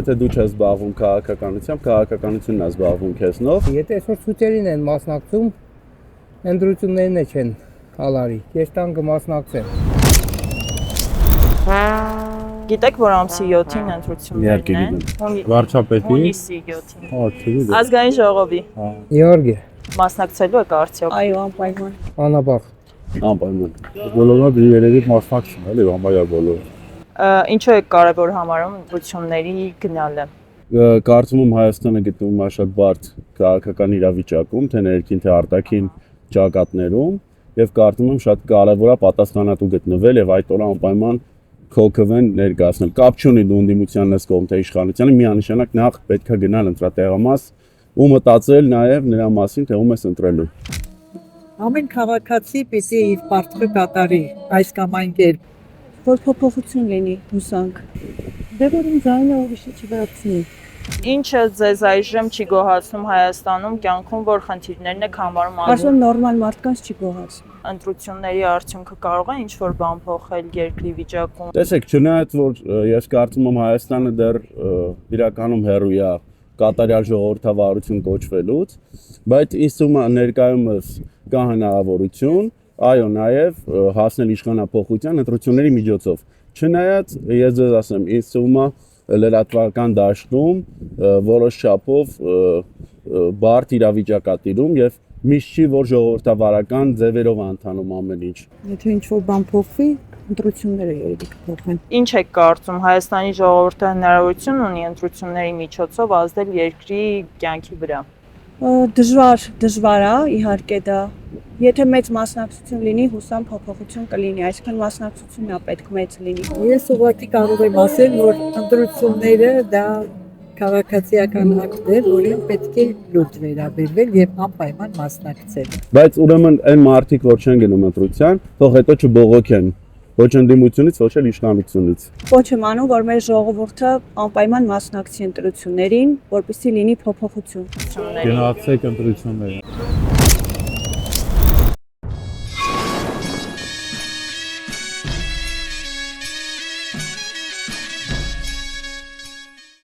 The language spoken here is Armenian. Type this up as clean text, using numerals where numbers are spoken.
Եթե դու չես զբաղվում քաղաքականությամբ, քաղաքականությունն է զբաղվում քեզնով։ Եթե այսօր ցույցերին են մասնակցում, ընտրություններին չեն հալարի, ես տան կմասնակցեմ։ Գիտեք, որ ամսի 7-ին ընտրություններն են։ Վարչապետի։ Հունիսի 7-ին։ Չգիտեմ։ Ազգային ժողովի։ Գեորգի, Մասնակցելու եք արդյոք։ Այո, անպայման։ Անաբաղ։ Անպայման։ Բոլորը երևի մասնակցում էլի, համարյա բոլորը։ Ինչու եք կարևոր համարում ընտրությունների գնալը։ Կարծում եմ Հայաստանը գտնվում է շատ բարդ քաղաքական իրավիճակում, թե ներքին, թե արտաքին ճակատներում, եւ կարծում եմ շատ կարևոր է պատասխանատու գտնվել եւ այդ օրը անպայման քոքվեն ներկայացնել։ Կապ չունի դու ընդդիմությանն ես կողմ թե իշխանությանը, միանշանակ նախ պետք է գնալ ընտրատեղամաս ու մտածել նաեւ նրա մասին, թե ում ես ընտրելու։ Ամեն քաղաքացի պիտի իր պարտքը կատարի այս կամ այն կերպ, որ փոփոխություն լինի, հուսանք։ Դե որ ինձ այն ուրիշը չվերցնի։ Ինչը ձեզ այժմ չի գոհացնում Հայաստանում կյանքում, որ խնդիրներն եք համարում Այսօր նորմալ մարդկանց չի գոհացնում։ ընտրությունների արդյունքը կարող է ինչ-որ բան փոխել երկրի վիճակում։ Տեսեք, չնայած որ ես կարծում եմ Հայաստանը դեռ իրականում հեռու է կատարյալ ժողովրդավարություն կոչվելուց, բայց ինձ թվում է ներկայումս կա հնարավորություն, այո, նաև հասնել իշխանափոխության ընտրությունների միջոցով։ Չնայած ես ձեզ ասեմ, ինձ թվում է լրատվական դաշտում որոշ չափով բարդ իրավիճակ է տիրում եւ միշտ չի որ ժողովրդավարական ձևերով ընթանում ամեն ինչ։ Եթե ինչ-որ բան փոխվի, ընտրությունները երևի կփոխեն։ Ինչ եք կարծում, Հայաստանի ժողովուրդը հնարավորություն ունի ընտրությունների միջոցով ազդել երկրի կյանքի վրա։ Դժվար է, իհարկե դա։ Եթե մեծ մասնակցություն լինի, հուսամ փոփոխություն կլինի, այսինքն մասնակցությունն է պետք մեծ լինի։ Ես ուղղակի կարող եմ ասել, որ ընտրությունները դա քաղաքացիական ակտ է, որին պետք է լուրջ վերաբերվել եւ անպայման մասնակցել։ Բայց ուրեմն այն մարդիկ, որ չեն գնում ընտրության, թող հետո չբողոքեն ոչ ընդդիմությունից, ոչ էլ իշխանությունից։ Ոչ եմ անում, որ մեր ժողովուրդը անպայման մասնակցի ընտրություններին, որպեսզի լինի փոփոխություն։ Գնացեք ընտրությունները։